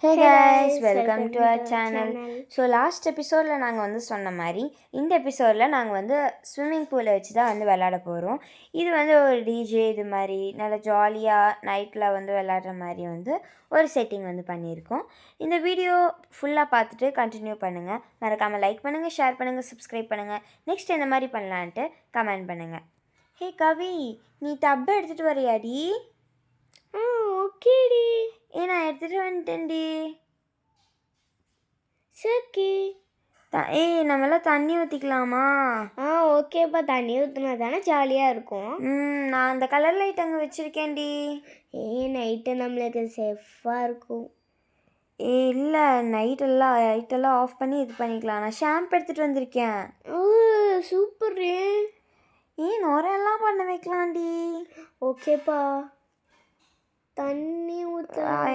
Hey guys, welcome to our channel. So last எபிசோடில் நாங்கள் வந்து சொன்ன மாதிரி இந்த எபிசோடில் நாங்கள் வந்து ஸ்விம்மிங் பூலை வச்சு தான் வந்து விளையாட போகிறோம். இது வந்து ஒரு டிஜே இது மாதிரி நல்லா ஜாலியாக நைட்டில் வந்து விளையாடுற மாதிரி வந்து ஒரு செட்டிங் வந்து பண்ணியிருக்கோம். இந்த வீடியோ ஃபுல்லாக பார்த்துட்டு கண்டினியூ பண்ணுங்கள். மறக்காமல் லைக் பண்ணுங்கள், ஷேர் பண்ணுங்கள், சப்ஸ்கிரைப் பண்ணுங்கள். நெக்ஸ்ட் இந்த மாதிரி பண்ணலான்ட்டு கமெண்ட் பண்ணுங்கள். ஹே கவி, நீ டப்பை எடுத்துகிட்டு வரையாடி? ஓகேடி. நான் எடுத்துகிட்டு வந்துட்டேன்டி. சரி. நம்மளாம் தண்ணி ஊற்றிக்கலாமா? ஓகேப்பா, தண்ணி ஊற்றினா தானே ஜாலியாக இருக்கும். நான் அந்த கலர் லைட் அங்கே வச்சுருக்கேன்டி. நைட்டு நம்மளுக்கு சேஃபாக இருக்கும். இல்லை, லைட்டெல்லாம் ஆஃப் பண்ணி இது பண்ணிக்கலாம். நான் ஷாம்பு எடுத்துகிட்டு வந்திருக்கேன். சூப்பர். நுரையெல்லாம் பண்ண வைக்கலாம்டி. ஓகேப்பா, தண்ணி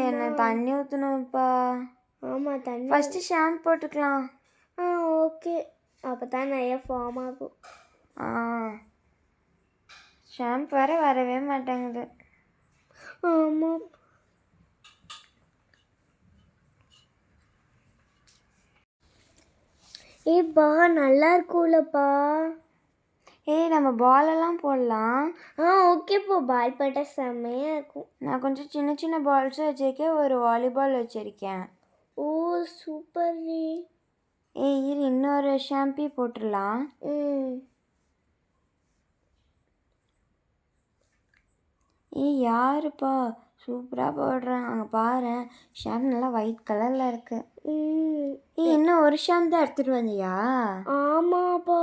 என்ன தண்ணி ஊற்றணும்ப்பா? ஆமாம், தண்ணி ஃபஸ்ட்டு ஷாம்பு போட்டுக்கலாம். ஓகே, அப்போ தான் நிறைய ஃபார்ம் ஆகும். ஷாம்பு வரவே மாட்டேங்குது. ஆமாம். ஏப்பா, நல்லா இருக்கும்லப்பா. நம்ம பாலெல்லாம் போடலாம். ஓகேப்பா, பால் போட்டால் செம்மையாக இருக்கும். நான் கொஞ்சம் சின்ன சின்ன பால்ஸும் வச்சுருக்கேன், ஒரு வாலிபால் வச்சுருக்கேன். ஓ சூப்பர். இரு, இன்னொரு ஷாம்பி போட்டுடலாம். யாருப்பா சூப்பராக போடுறேன். அங்கே பாரு, ஷாம்பு நல்லா ஒயிட் கலரில் இருக்கு. இன்னும் ஒரு ஷாம்பு தான் எடுத்துகிட்டு வந்தியா? ஆமாப்பா.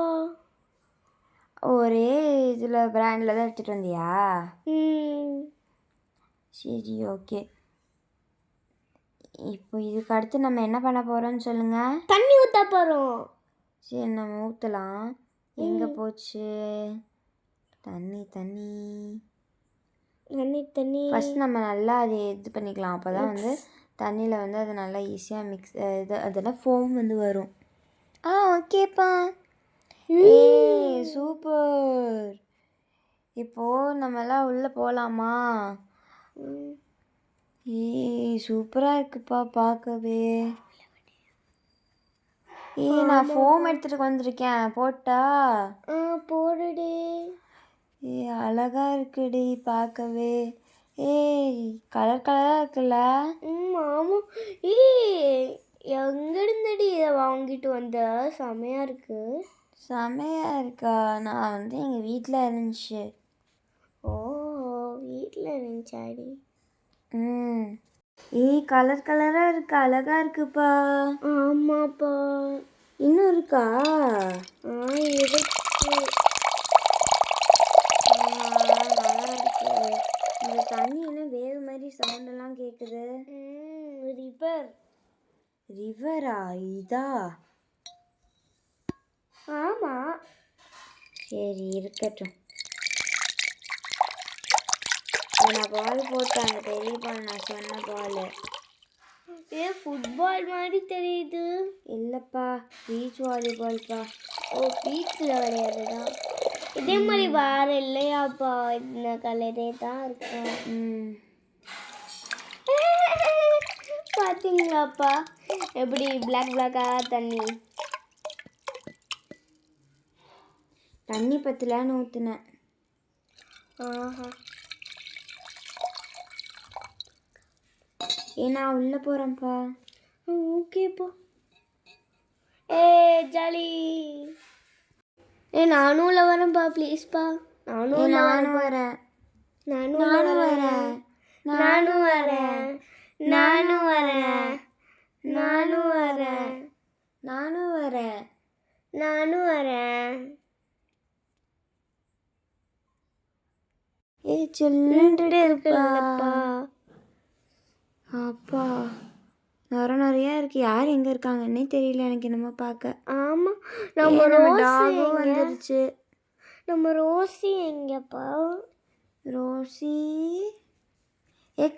ஒரே இதில் பிராண்டில் தான் எடுத்துகிட்டு வந்தியா? சரி, ஓகே. இப்போ இதுக்கு அடுத்து நம்ம என்ன பண்ண போகிறோம்னு சொல்லுங்கள். தண்ணி ஊற்ற போகிறோம். சரி, நம்ம ஊற்றலாம். எங்கே போச்சு தண்ணி? ஃபஸ்ட் நம்ம நல்லா அதை இது பண்ணிக்கலாம். அப்போ தான் வந்து தண்ணியில் வந்து அது நல்லா ஈஸியாக மிக்ஸ் அதெல்லாம் ஃபோம் வந்து வரும். ஓகேப்பா. சூப்பர். இப்போது நம்மலாம் உள்ளே போகலாமா? சூப்பராக இருக்குப்பா பார்க்கவே. நான் ஃபோம் எடுத்துகிட்டு வந்திருக்கேன், போட்டா? போடுடி. அழகா இருக்குடி பார்க்கவே. கலர் கலராக இருக்குல்ல? ஆமாம். எங்கேருந்தடி இதை வாங்கிட்டு வந்த? செமையாக இருக்கு. செமையாக இருக்கா? நான் வந்து எங்கள் வீட்டில் இருந்துச்சு. ஓ, வீட்டில் இருந்துச்சாடி? கலர் கலராக இருக்கு, அழகா இருக்குப்பா. ஆமாப்பா. இன்னும் இருக்கா? இருக்கு. நல்லா இருக்கு. இந்த தண்ணி என்ன வேறு மாதிரி சவுண்டெல்லாம் கேட்குது? ரிவரா இதா? ஆமாம். சரி, இருக்கட்டும். நான் பால் போட்டேன், அந்த பெரிய பால், நான் சொன்ன பால். ஃபுட்பால் மாதிரி தெரியுது. இல்லைப்பா, பீச் வாலிபால்ப்பா. பீச்சில் விளையாடுறதா? இதே மாதிரி வேறு இல்லையாப்பா? இந்த கலரே தான் இருக்கும். பார்த்தீங்களாப்பா எப்படி பிளாக்காக தண்ணி பத்தலான்னு ஊற்றுனேன். நான் உள்ளே போகிறேன்ப்பா. ஓகேப்பா. ஜாலி. நானும் உள்ள வரேன்ப்பா, ப்ளீஸ்ப்பா. நானும் வரேன். சொல்லிட்டு இருப்பா. அப்பா, நிறையா இருக்கு. யார் எங்கே இருக்காங்கன்னே தெரியல எனக்கு என்னமோ பார்க்க. ஆமாம், நம்ம டாகும் வந்துருச்சு. நம்ம ரோசி எங்கப்பா? ரோசி,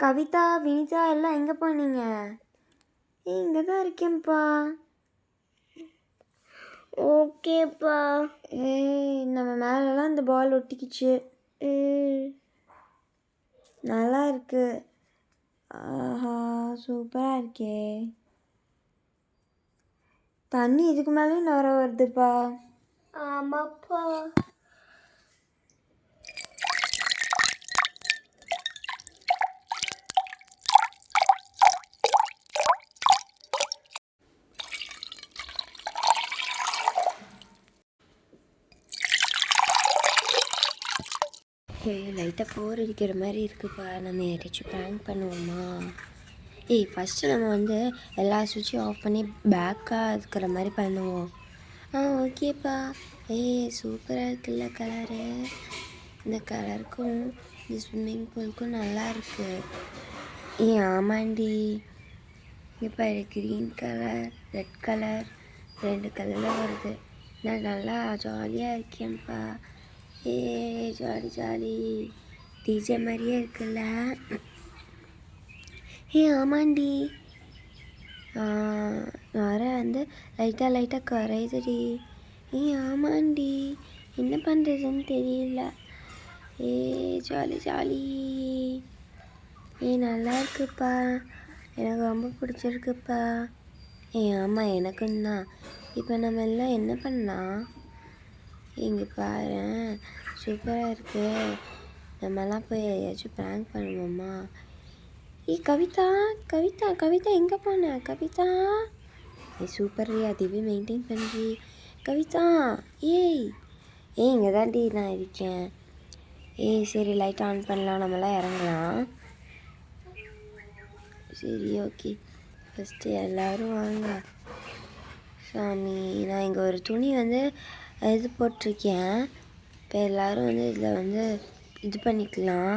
கவிதா, வினிதா எல்லாம் எங்கே போனீங்க? இங்கே தான் இருக்கேன்ப்பா. ஓகேப்பா. நம்ம மேலெல்லாம் இந்த பால் ஒட்டிக்கிச்சு. நல்லா இருக்கு. ஆஹா சூப்பராக இருக்கே. தண்ணி இதுக்கு மேலேயும் நுர வருதுப்பா. ஆமாப்பா. லைட்டாக போர் அடிக்கிற மாதிரி இருக்குப்பா. நம்ம யாராச்சும் ப்ராங்க் பண்ணுவோமா? ஃபஸ்ட்டு நம்ம வந்து எல்லா சுவிட்சையும் ஆஃப் பண்ணி பேக்காக இருக்கிற மாதிரி பண்ணுவோம். ஓகேப்பா. சூப்பராக இருக்குல்ல கலரு. இந்த கலருக்கும் இந்த ஸ்விம்மிங் பூலுக்கும் நல்லா இருக்கு. ஆமாண்டி. இப்போ க்ரீன் கலர், ரெட் கலர், 2 கலரில் வருது. நான் நல்லா ஜாலியாக இருக்கேன்ப்பா. Jolly jolly. டிஜே மாதிரியே இருக்குல்ல. ஆமாண்டி. வர வந்து லைட்டாக குறையுதுடி. ஆமாண்டி. என்ன பண்ணுறதுன்னு தெரியல. Jolly jolly. நல்லா இருக்குப்பா. எனக்கு ரொம்ப பிடிச்சிருக்குப்பா. ஆமாம் எனக்கும் தான். இப்போ நம்ம எல்லாம் என்ன பண்ணலாம்? இங்கே பாரு சூப்பராக இருக்கு. நம்மலாம் போய் ஏதாச்சும் ப்ராங்க் பண்ணுவோமா? கவிதா கவிதா கவிதா எங்கே போன கவிதா? சூப்பர்ரி. அதுவே மெயின்டைன் பண்ணுறி கவிதா. இங்கே தான்டி நான் இருக்கேன். சரி லைட் ஆன் பண்ணலாம், நம்மளாம் இறங்கலாம். சரி ஓகே. ஃபஸ்ட்டு எல்லோரும் வாங்க. சாமி நான் இங்கே ஒரு துணி வந்து இது போட்டிருக்கேன். இப்போ எல்லோரும் வந்து இதில் வந்து இது பண்ணிக்கலாம்.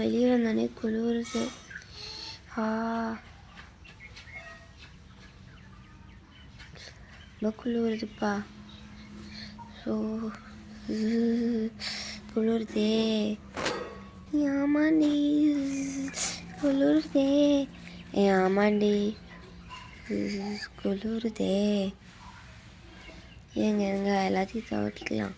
வெளியே வந்தோடனே குளிருது. ரொம்ப குளிருதுப்பா. குளிருதே. ஆமாண்டி குளிருதே. ஆமாண்டி குளிருதே. எங்க எல்லாத்தையும் துவட்டிக்கலாம்.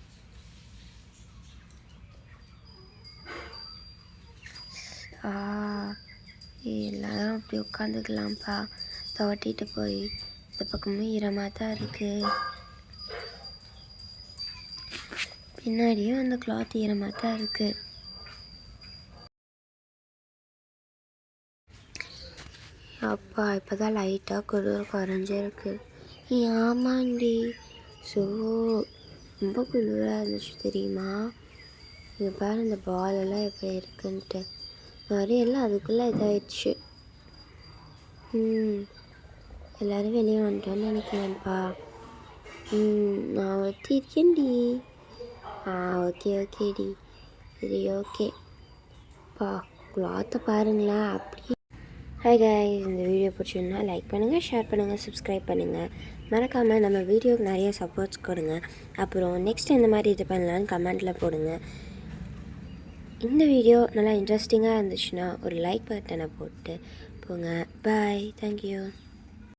எல்லாரும் அப்படி உட்காந்துக்கலாம்ப்பா. துவட்டிட்டு போய் இந்த பக்கமும் ஈரமாக தான் இருக்குது. பின்னாடியும் அந்த கிளாத் ஈரமாக தான் இருக்குது. அப்பா இப்போ தான் லைட்டாக குளிர் குறைஞ்சிருக்கு. ஆமாண்டி. ரொம்ப குளிராக இருந்துச்சு தெரியுமா? இங்கே பாரு இந்த பாலெல்லாம் எப்படி இருக்குன்ட்டு. எல்லாம் அதுக்குள்ளே இதாகிடுச்சு. எல்லோரும் வெளியே வந்துட்டோன்னு நினைக்கிறேன்ப்பா. நான் ஒருத்தி இருக்கேன்டி. ஓகேடி. சரி ஓகேப்பா. கிளாத்தை பாருங்களேன் அப்படியே. ஹாய் கைஸ், இந்த வீடியோ பிடிச்சிருந்தா லைக் பண்ணுங்கள், ஷேர் பண்ணுங்கள், சப்ஸ்கிரைப் பண்ணுங்கள். மறக்காமல் நம்ம வீடியோக்கு நிறைய சப்போர்ட்ஸ் கொடுங்க. அப்புறம் நெக்ஸ்ட் இந்த மாதிரி இது பண்ணலான்னு கமெண்ட்டில் போடுங்க. இந்த வீடியோ நல்லா இன்ட்ரெஸ்டிங்காக இருந்துச்சுன்னா ஒரு லைக் பட்டனை போட்டு போங்க. பாய். தேங்க்யூ.